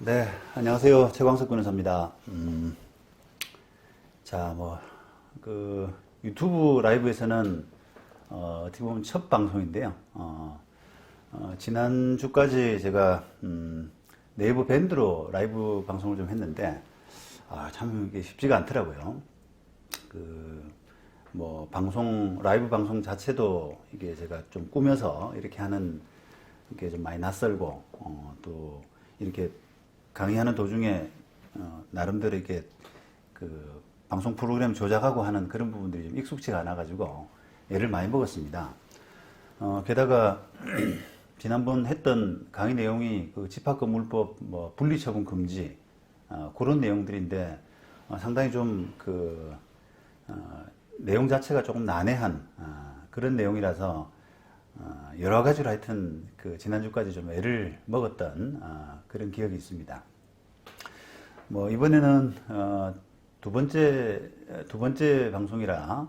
네, 안녕하세요. 최광석 변호사입니다. 자, 유튜브 라이브에서는, 어떻게 보면 첫 방송인데요. 지난주까지 제가, 네이버 밴드로 라이브 방송을 좀 했는데, 참 이게 쉽지가 않더라고요. 라이브 방송 자체도 이게 제가 좀 꾸며서 이렇게 하는 게 좀 많이 낯설고, 또 이렇게 강의하는 도중에 나름대로 이렇게 방송 프로그램 조작하고 하는 그런 부분들이 좀 익숙치가 않아가지고 애를 많이 먹었습니다. 게다가 지난번 했던 강의 내용이 집합건물법 분리처분 금지 그런 내용들인데 상당히 좀 내용 자체가 조금 난해한 그런 내용이라서 여러 가지로 하여튼 지난주까지 좀 애를 먹었던 그런 기억이 있습니다. 이번에는 두 번째 방송이라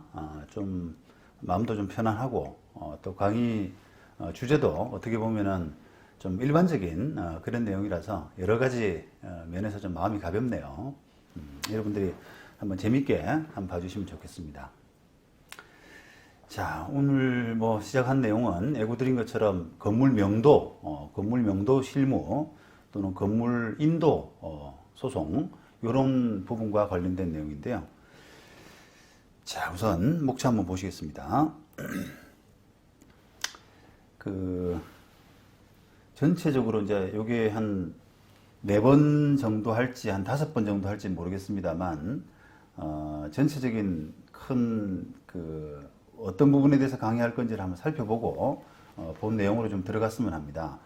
좀 마음도 좀 편안하고 또 강의 주제도 어떻게 보면은 좀 일반적인 그런 내용이라서 여러 가지 면에서 좀 마음이 가볍네요. 여러분들이 한번 재밌게 한번 봐주시면 좋겠습니다. 자, 오늘 시작한 내용은 예고 드린 것처럼 건물 명도 실무 또는 건물 인도 소송 이런 부분과 관련된 내용인데요. 자, 우선 목차 한번 보시겠습니다. 전체적으로 이제 요게 한 4번 정도 할지 한 5번 정도 할지 모르겠습니다만 전체적인 큰 어떤 부분에 대해서 강의할 건지를 한번 살펴보고 본 내용으로 좀 들어갔으면 합니다.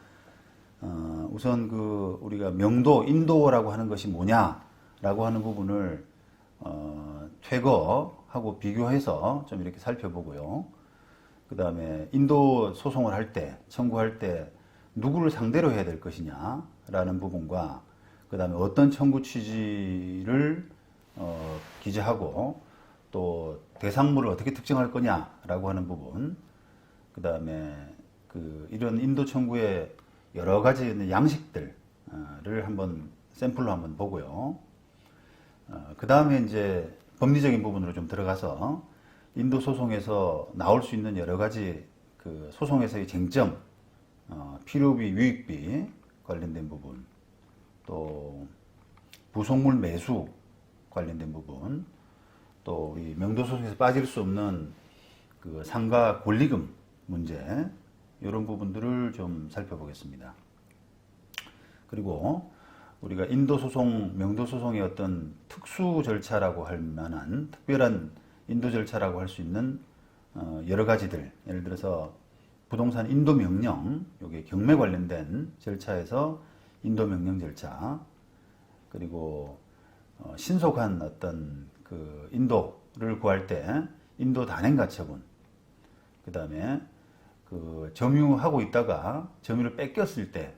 우선 우리가 명도, 인도라고 하는 것이 뭐냐라고 하는 부분을 퇴거하고 비교해서 좀 이렇게 살펴보고요. 그 다음에 인도 소송을 할 때, 청구할 때 누구를 상대로 해야 될 것이냐라는 부분과 그 다음에 어떤 청구 취지를 기재하고 또 대상물을 어떻게 특정할 거냐라고 하는 부분, 그 다음에 이런 인도 청구의 여러 가지 양식들을 한번 샘플로 한번 보고요. 그 다음에 이제 법리적인 부분으로 좀 들어가서 인도 소송에서 나올 수 있는 여러 가지 소송에서의 쟁점, 필요비, 유익비 관련된 부분, 또 부속물 매수 관련된 부분, 또 우리 명도소송에서 빠질 수 없는 상가 권리금 문제 이런 부분들을 좀 살펴보겠습니다. 그리고 우리가 인도소송, 명도소송의 어떤 특수 절차라고 할 만한 특별한 인도 절차라고 할 수 있는 여러 가지들, 예를 들어서 부동산 인도명령, 요게 경매 관련된 절차에서 인도명령 절차, 그리고 신속한 어떤 인도를 구할 때 인도 단행가처분, 그 다음에 점유하고 있다가 점유를 뺏겼을 때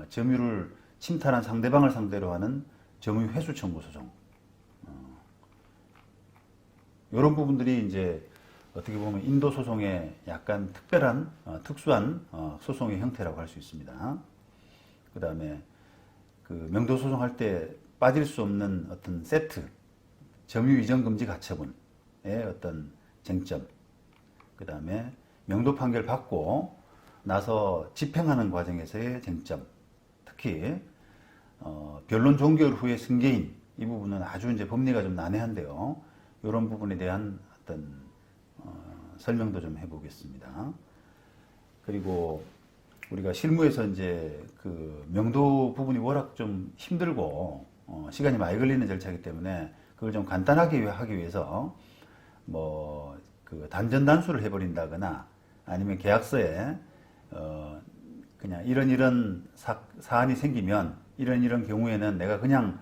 점유를 침탈한 상대방을 상대로 하는 점유 회수 청구 소송, 이런 부분들이 이제 어떻게 보면 인도 소송의 약간 특별한 특수한 소송의 형태라고 할 수 있습니다. 그 다음에 명도 소송할 때 빠질 수 없는 어떤 세트, 점유 이전 금지 가처분의 어떤 쟁점, 그 다음에 명도 판결 받고 나서 집행하는 과정에서의 쟁점, 특히 변론 종결 후에 승계인 이 부분은 아주 이제 법리가 좀 난해한데요. 이런 부분에 대한 어떤 설명도 좀 해보겠습니다. 그리고 우리가 실무에서 이제 명도 부분이 워낙 좀 힘들고 시간이 많이 걸리는 절차이기 때문에 그걸 좀 간단하게 하기 위해서 단전 단수를 해버린다거나 아니면 계약서에 그냥 이런 사안이 생기면 이런 경우에는 내가 그냥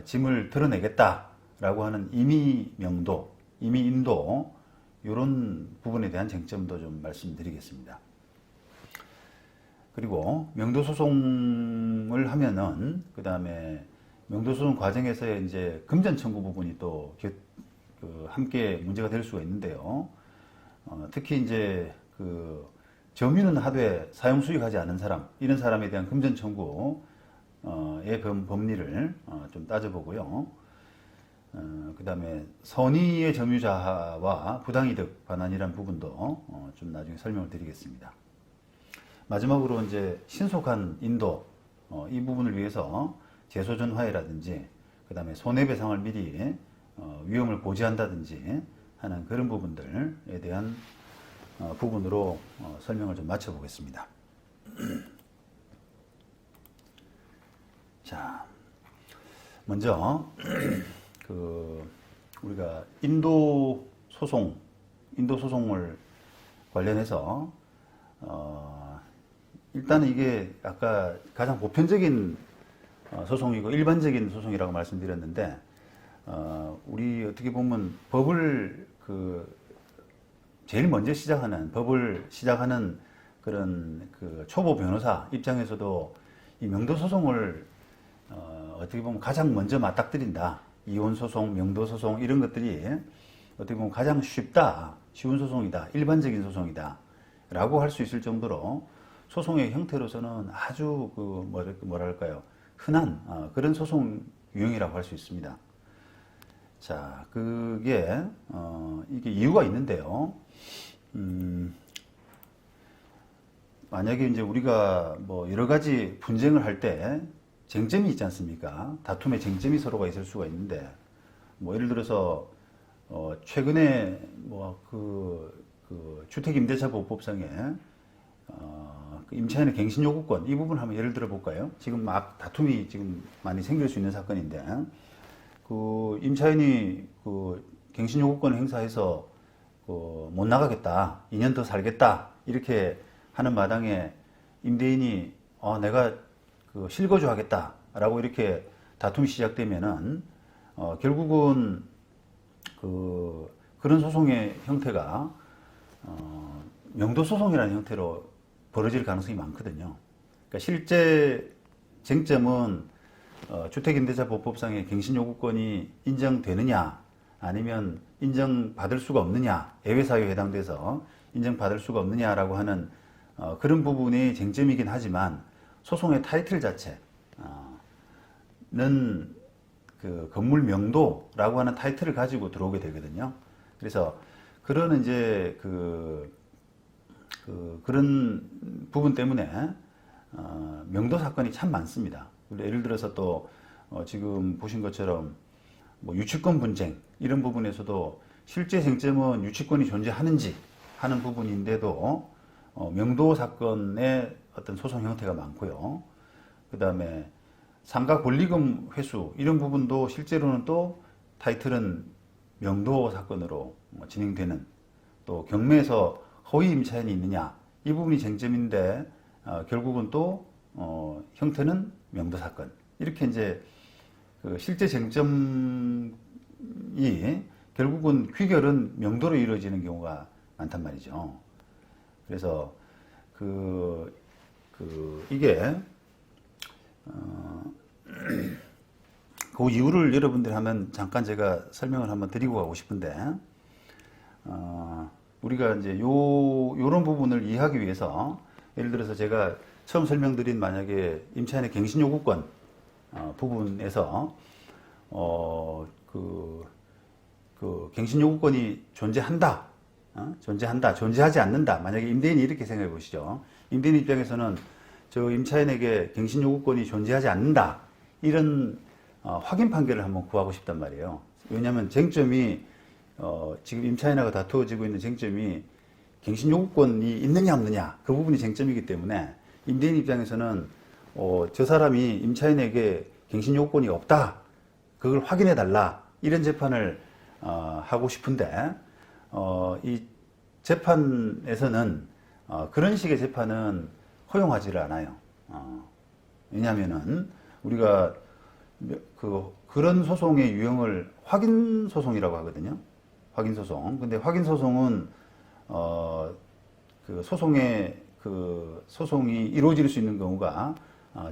짐을 드러내겠다라고 하는 임의 명도, 임의 인도 이런 부분에 대한 쟁점도 좀 말씀드리겠습니다. 그리고 명도소송을 하면은 그 다음에 명도소송 과정에서의 이제 금전 청구 부분이 또 함께 문제가 될 수가 있는데요. 특히 이제 점유는 하되 사용 수익하지 않은 사람, 이런 사람에 대한 금전 청구 법리를 좀 따져보고요. 그 다음에 선의의 점유자와 부당이득 반환이라는 부분도 좀 나중에 설명을 드리겠습니다. 마지막으로 이제 신속한 인도, 이 부분을 위해서 재소전 화해라든지, 그 다음에 손해배상을 미리 위험을 고지한다든지 하는 그런 부분들에 대한 부분으로 설명을 좀 마쳐보겠습니다. 자, 먼저 우리가 인도 소송을 관련해서 일단은 이게 아까 가장 보편적인 소송이고 일반적인 소송이라고 말씀드렸는데, 우리 어떻게 보면 법을 제일 먼저 법을 시작하는 그런 초보 변호사 입장에서도 이 명도 소송을 어떻게 보면 가장 먼저 맞닥뜨린다. 이혼 소송, 명도 소송 이런 것들이 어떻게 보면 가장 쉬운 소송이다, 일반적인 소송이다 라고 할 수 있을 정도로 소송의 형태로서는 아주 뭐랄까요, 흔한 그런 소송 유형이라고 할 수 있습니다. 자, 이게 이유가 있는데요. 만약에 이제 우리가 뭐 여러 가지 분쟁을 할 때 쟁점이 있지 않습니까? 다툼의 쟁점이 서로가 있을 수가 있는데, 뭐 예를 들어서 최근에 주택임대차보호법상에 임차인의 갱신요구권 이 부분 한번 예를 들어 볼까요? 지금 막 다툼이 지금 많이 생길 수 있는 사건인데, 임차인이 갱신요구권 행사해서 못 나가겠다, 2년 더 살겠다 이렇게 하는 마당에 임대인이 내가 실거주 하겠다 라고 이렇게 다툼이 시작되면은 결국은 그런 소송의 형태가 명도소송이라는 형태로 벌어질 가능성이 많거든요. 그러니까 실제 쟁점은 주택임대차보호법상의 갱신요구권이 인정되느냐 아니면 인정받을 수가 없느냐, 예외사유에 해당돼서 인정받을 수가 없느냐라고 하는 그런 부분이 쟁점이긴 하지만, 소송의 타이틀 자체는 건물 명도라고 하는 타이틀을 가지고 들어오게 되거든요. 그래서 그런 이제 그런 부분 때문에 명도 사건이 참 많습니다. 예를 들어서 또 지금 보신 것처럼 뭐 유치권 분쟁 이런 부분에서도 실제 쟁점은 유치권이 존재하는지 하는 부분인데도 명도 사건의 어떤 소송 형태가 많고요. 그 다음에 상가 권리금 회수 이런 부분도 실제로는 또 타이틀은 명도 사건으로 진행되는, 또 경매에서 허위 임차인이 있느냐 이 부분이 쟁점인데 결국은 또 형태는 명도 사건, 이렇게 이제 실제 쟁점이 결국은 귀결은 명도로 이루어지는 경우가 많단 말이죠. 그래서 이게 그 이유를 여러분들이 하면 잠깐 제가 설명을 한번 드리고 가고 싶은데, 우리가 이제 요런 부분을 이해하기 위해서 예를 들어서 제가 처음 설명드린 만약에 임차인의 갱신요구권 부분에서 갱신요구권이 존재한다, 존재하지 않는다. 만약에 임대인이 이렇게 생각해 보시죠. 임대인 입장에서는 저 임차인에게 갱신요구권이 존재하지 않는다, 이런 확인 판결을 한번 구하고 싶단 말이에요. 왜냐하면 쟁점이 지금 임차인하고 다투어지고 있는 쟁점이 갱신요구권이 있느냐 없느냐 그 부분이 쟁점이기 때문에 임대인 입장에서는 저 사람이 임차인에게 갱신요구권이 없다, 그걸 확인해 달라, 이런 재판을 하고 싶은데 이 재판에서는 그런 식의 재판은 허용하지를 않아요. 왜냐하면은 우리가 그런 소송의 유형을 확인소송이라고 하거든요. 확인소송. 근데 확인소송은 소송이 이루어질 수 있는 경우가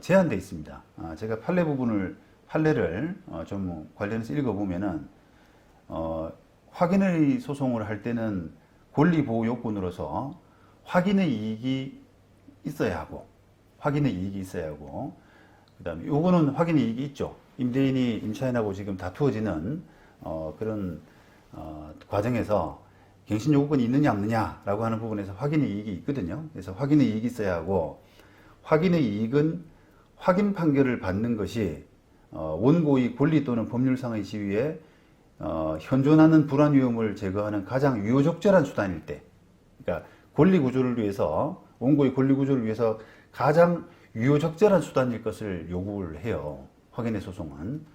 제한되어 있습니다. 제가 판례를 좀 관련해서 읽어보면은 확인의 소송을 할 때는 권리보호 요건으로서 확인의 이익이 있어야 하고, 그다음에 요거는 확인 이익이 있죠. 임대인이 임차인하고 지금 다투어지는 그런 과정에서 갱신 요구권이 있느냐 없느냐라고 하는 부분에서 확인의 이익이 있거든요. 그래서 확인의 이익이 있어야 하고, 확인의 이익은 확인 판결을 받는 것이 원고의 권리 또는 법률상의 지위에 현존하는 불안 위험을 제거하는 가장 유효적절한 수단일 때, 그러니까 권리 구조를 위해서, 원고의 권리 구조를 위해서 가장 유효적절한 수단일 것을 요구를 해요. 확인의 소송은.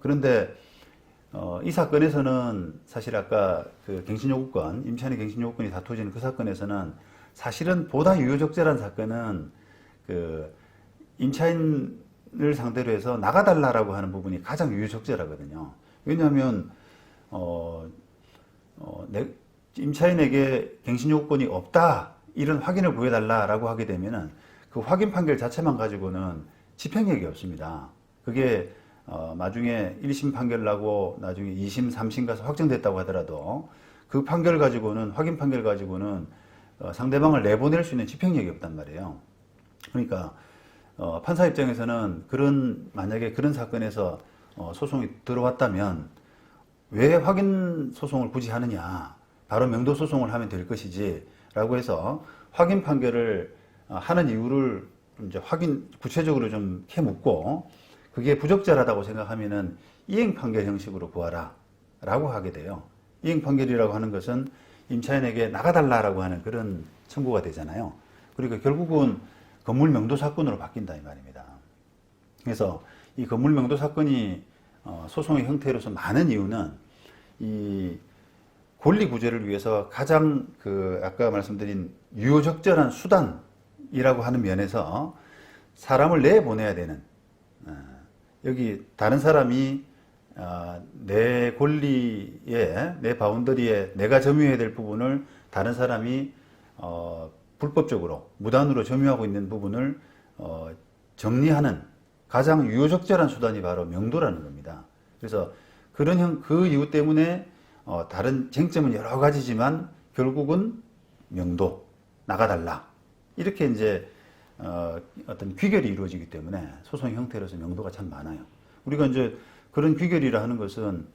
그런데 이 사건에서는 사실 아까 그 갱신요구권, 임차인의 갱신요구권이 다투어지는 그 사건에서는 사실은 보다 유효적절한 사건은 그 임차인을 상대로 해서 나가달라라고 하는 부분이 가장 유효적절하거든요. 왜냐하면 임차인에게 갱신요구권이 없다, 이런 확인을 보여달라라고 하게 되면은 그 확인 판결 자체만 가지고는 집행력이 없습니다. 그게 나중에 1심 판결 나고 나중에 2심, 3심 가서 확정됐다고 하더라도 그 판결 가지고는, 확인 판결 가지고는 상대방을 내보낼 수 있는 집행력이 없단 말이에요. 그러니까 판사 입장에서는 만약에 그런 사건에서 소송이 들어왔다면 왜 확인 소송을 굳이 하느냐, 바로 명도 소송을 하면 될 것이지 라고 해서 확인 판결을 하는 이유를 이제 구체적으로 좀 캐묻고, 그게 부적절하다고 생각하면은 이행 판결 형식으로 구하라 라고 하게 돼요. 이행 판결이라고 하는 것은 임차인에게 나가달라라고 하는 그런 청구가 되잖아요. 그러니까 결국은 건물 명도 사건으로 바뀐다 이 말입니다. 그래서 이 건물 명도 사건이 소송의 형태로서 많은 이유는 이 권리 구제를 위해서 가장 아까 말씀드린 유효적절한 수단이라고 하는 면에서 사람을 내보내야 되는, 여기 다른 사람이 내 권리에, 내 바운더리에 내가 점유해야 될 부분을 다른 사람이 불법적으로 무단으로 점유하고 있는 부분을 정리하는 가장 유효적절한 수단이 바로 명도라는 겁니다. 그래서 그 이유 때문에 다른 쟁점은 여러 가지지만 결국은 명도, 나가달라, 이렇게 이제 어떤 귀결이 이루어지기 때문에 소송 형태로서 명도가 참 많아요. 우리가 이제 그런 귀결이라 하는 것은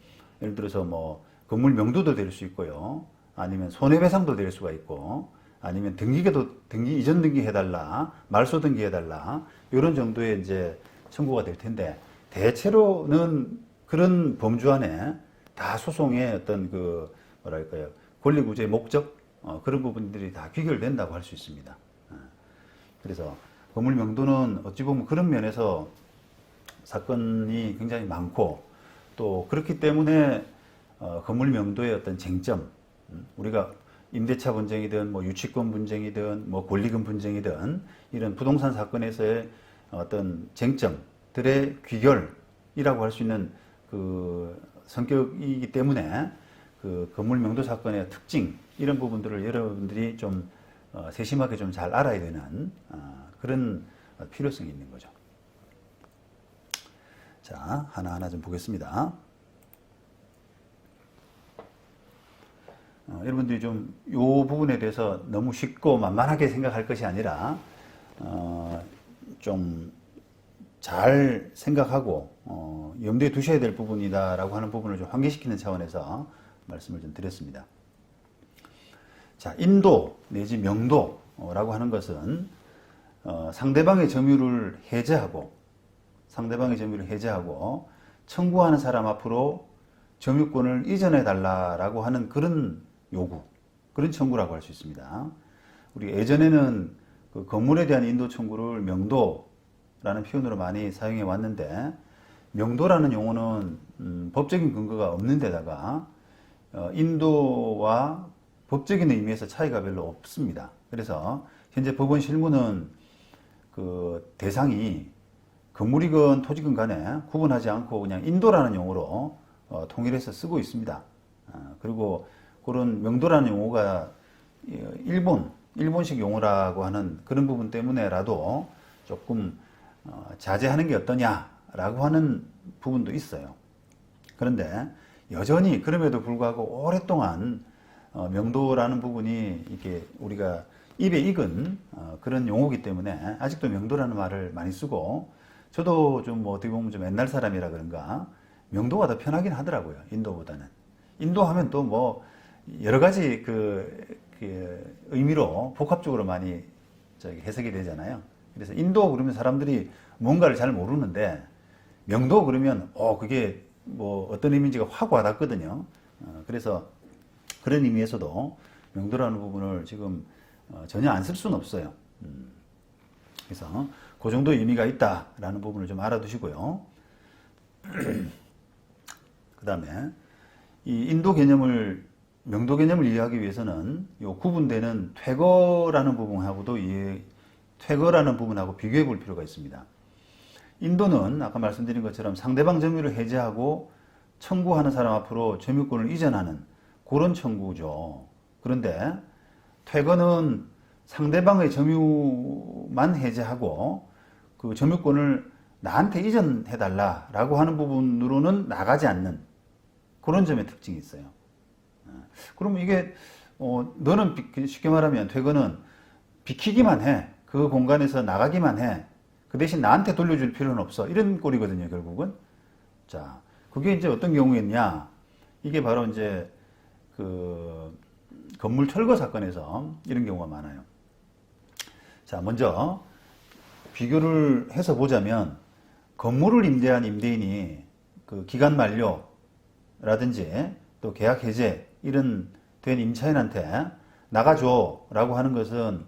예를 들어서 뭐 건물 명도도 될 수 있고요, 아니면 손해배상도 될 수가 있고, 아니면 이전 등기해달라, 말소 등기해달라, 이런 정도의 이제 청구가 될 텐데, 대체로는 그런 범주 안에 다 소송의 어떤 뭐랄까요, 권리구제의 목적, 그런 부분들이 다 귀결된다고 할 수 있습니다. 그래서 건물 명도는 어찌 보면 그런 면에서 사건이 굉장히 많고, 또 그렇기 때문에 건물 명도의 어떤 쟁점, 우리가 임대차 분쟁이든 뭐 유치권 분쟁이든 뭐 권리금 분쟁이든 이런 부동산 사건에서의 어떤 쟁점들의 귀결이라고 할 수 있는 그 성격이기 때문에 그 건물 명도 사건의 특징, 이런 부분들을 여러분들이 좀 세심하게 좀 잘 알아야 되는 그런 필요성이 있는 거죠. 자, 하나하나 좀 보겠습니다. 여러분들이 좀 이 부분에 대해서 너무 쉽고 만만하게 생각할 것이 아니라 좀 잘 생각하고 염두에 두셔야 될 부분이다라고 하는 부분을 좀 환기시키는 차원에서 말씀을 좀 드렸습니다. 자, 인도 내지 명도라고 하는 것은 상대방의 점유를 해제하고 청구하는 사람 앞으로 점유권을 이전해 달라라고 하는 그런 요구, 그런 청구라고 할 수 있습니다. 우리 예전에는 그 건물에 대한 인도 청구를 명도라는 표현으로 많이 사용해 왔는데, 명도라는 용어는 법적인 근거가 없는 데다가 인도와 법적인 의미에서 차이가 별로 없습니다. 그래서 현재 법원 실무는 그 대상이 건물이건 토지건 간에 구분하지 않고 그냥 인도라는 용어로 통일해서 쓰고 있습니다. 그리고 그런 명도라는 용어가 일본식 용어라고 하는 그런 부분 때문에라도 조금 자제하는 게 어떠냐라고 하는 부분도 있어요. 그런데 여전히 그럼에도 불구하고 오랫동안 명도라는 부분이 이게 우리가 입에 익은 그런 용어이기 때문에 아직도 명도라는 말을 많이 쓰고, 저도 좀 뭐 어떻게 보면 좀 옛날 사람이라 그런가 명도가 더 편하긴 하더라고요. 인도보다는. 인도 하면 또 뭐 여러 가지 그 의미로 복합적으로 많이 해석이 되잖아요. 그래서 인도 그러면 사람들이 뭔가를 잘 모르는데 명도 그러면 그게 뭐 어떤 의미인지가 확 와닿거든요. 그래서 그런 의미에서도 명도라는 부분을 지금 전혀 안 쓸 수는 없어요. 그래서 그 정도 의미가 있다라는 부분을 좀 알아두시고요. 그 다음에 이 인도 개념을 명도 개념을 이해하기 위해서는 요 구분되는 퇴거라는 부분하고도 퇴거라는 부분하고 비교해 볼 필요가 있습니다. 인도는 아까 말씀드린 것처럼 상대방 점유를 해제하고 청구하는 사람 앞으로 점유권을 이전하는 그런 청구죠. 그런데 퇴거는 상대방의 점유만 해제하고 그 점유권을 나한테 이전해달라라고 하는 부분으로는 나가지 않는 그런 점의 특징이 있어요. 그러면 이게 너는 쉽게 말하면 퇴거는 비키기만 해. 그 공간에서 나가기만 해. 그 대신 나한테 돌려줄 필요는 없어. 이런 꼴이거든요, 결국은. 자, 그게 이제 어떤 경우였냐. 이게 바로 이제 그 건물 철거 사건에서 이런 경우가 많아요. 자, 먼저 비교를 해서 보자면 건물을 임대한 임대인이 그 기간 만료라든지 또 계약 해제 이런 된 임차인한테 나가줘 라고 하는 것은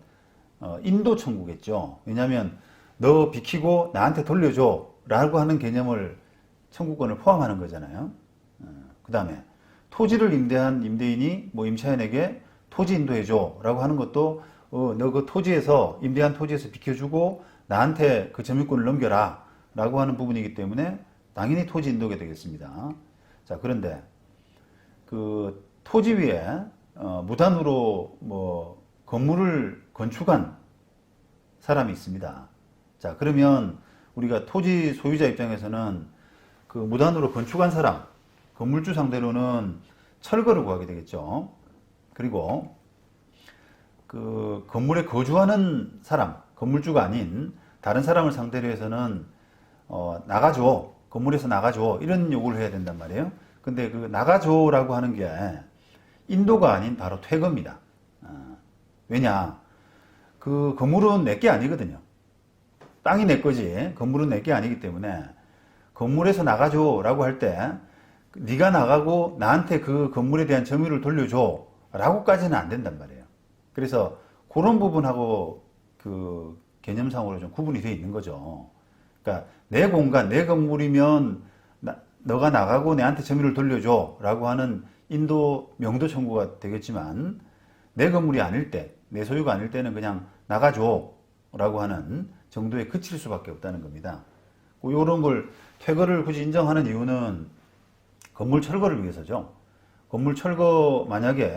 인도 청구겠죠. 왜냐하면 너 비키고 나한테 돌려줘 라고 하는 개념을 청구권을 포함하는 거잖아요. 그 다음에 토지를 임대한 임대인이 뭐 임차인에게 토지 인도해줘 라고 하는 것도 너 그 토지에서 임대한 토지에서 비켜주고 나한테 그 점유권을 넘겨라 라고 하는 부분이기 때문에 당연히 토지 인도가 되겠습니다. 자, 그런데 그 토지 위에 무단으로 뭐 건물을 건축한 사람이 있습니다. 자, 그러면 우리가 토지 소유자 입장에서는 그 무단으로 건축한 사람, 건물주 상대로는 철거를 구하게 되겠죠. 그리고 그 건물에 거주하는 사람, 건물주가 아닌 다른 사람을 상대로 해서는 나가줘, 건물에서 나가줘 이런 요구를 해야 된단 말이에요. 근데 그 나가줘라고 하는 게 인도가 아닌 바로 퇴거입니다. 왜냐? 그 건물은 내게 아니거든요. 땅이 내 거지 건물은 내게 아니기 때문에 건물에서 나가줘라고 할 때 네가 나가고 나한테 그 건물에 대한 점유를 돌려줘 라고까지는 안 된단 말이에요. 그래서 그런 부분하고 그 개념상으로 좀 구분이 되어 있는 거죠. 그러니까 내 공간, 내 건물이면 너가 나가고 내한테 점유를 돌려줘 라고 하는 인도 명도 청구가 되겠지만 내 건물이 아닐 때, 내 소유가 아닐 때는 그냥 나가줘 라고 하는 정도에 그칠 수밖에 없다는 겁니다. 이런 걸 퇴거를 굳이 인정하는 이유는 건물 철거를 위해서죠. 건물 철거 만약에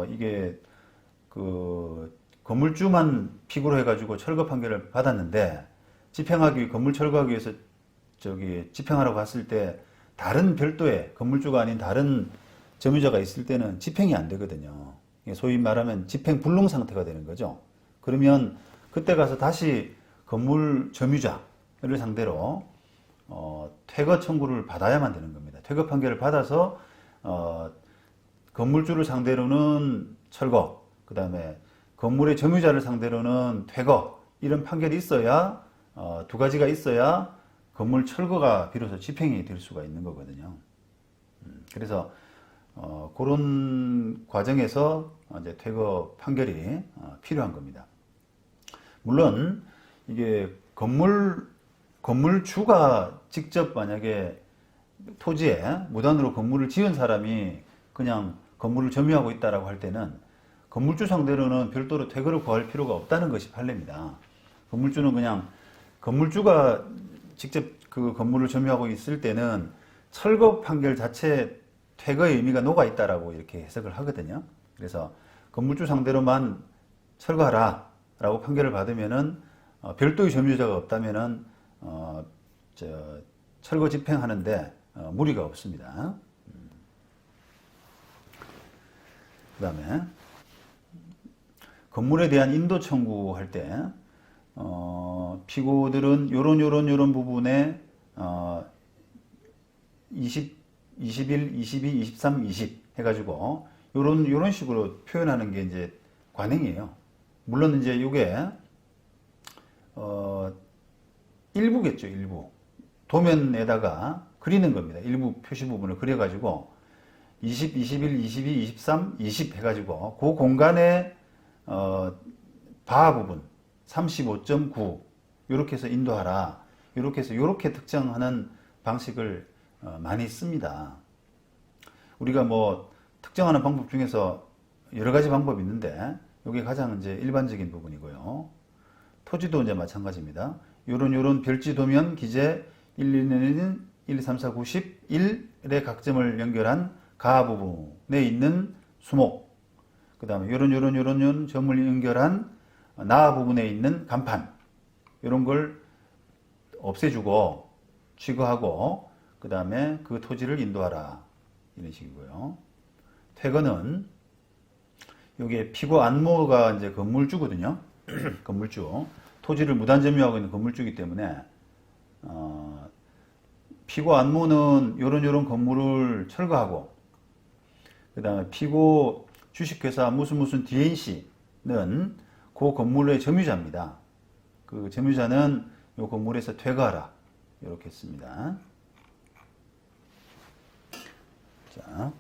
이게 그 건물주만 피고로 해가지고 철거 판결을 받았는데 건물 철거하기 위해서 집행하라고 갔을 때 다른 별도의 건물주가 아닌 다른 점유자가 있을 때는 집행이 안 되거든요. 소위 말하면 집행 불능 상태가 되는 거죠. 그러면 그때 가서 다시 건물 점유자를 상대로 퇴거 청구를 받아야만 되는 겁니다. 퇴거 판결을 받아서 건물주를 상대로는 철거, 그 다음에 건물의 점유자를 상대로는 퇴거 이런 판결이 있어야 두 가지가 있어야 건물 철거가 비로소 집행이 될 수가 있는 거거든요. 그래서 그런 과정에서 이제 퇴거 판결이 필요한 겁니다. 물론 이게 건물주가 직접 만약에 토지에 무단으로 건물을 지은 사람이 그냥 건물을 점유하고 있다라고 할 때는 건물주 상대로는 별도로 퇴거를 구할 필요가 없다는 것이 판례입니다. 건물주는 그냥 건물주가 직접 그 건물을 점유하고 있을 때는 철거 판결 자체 퇴거의 의미가 녹아 있다라고 이렇게 해석을 하거든요. 그래서 건물주 상대로만 철거하라 라고 판결을 받으면은 별도의 점유자가 없다면은 철거 집행하는데 무리가 없습니다. 그 다음에 건물에 대한 인도 청구할 때 피고들은 요런 부분에 21, 22, 23, 20 해가지고 요런 식으로 표현하는 게 이제 관행이에요. 물론 이제 요게 일부겠죠, 일부. 도면에다가 그리는 겁니다. 일부 표시 부분을 그려가지고 20, 21, 22, 23, 20 해가지고 그 공간에 바 부분 35.9 이렇게 해서 인도하라. 이렇게 해서 이렇게 특정하는 방식을 많이 씁니다. 우리가 뭐 특정하는 방법 중에서 여러 가지 방법이 있는데 이게 가장 이제 일반적인 부분이고요. 토지도 이제 마찬가지입니다. 요런 별지 도면 기재 1, 2는 1, 2, 3, 4, 9, 10, 1의 각점을 연결한 가 부분에 있는 수목, 그 다음에 요런 점을 연결한 나 부분에 있는 간판, 이런 걸 없애주고 취거하고 그 다음에 그 토지를 인도하라, 이런 식이고요. 퇴거는 요게 피고 안모가 이제 건물주거든요. 건물주. 토지를 무단 점유하고 있는 건물주이기 때문에 피고 안모는 요런 건물을 철거하고 그 다음에 피고 주식회사 무슨 DNC는 그 건물의 점유자입니다. 그 점유자는 요 건물에서 퇴거하라, 이렇게 했습니다. 자.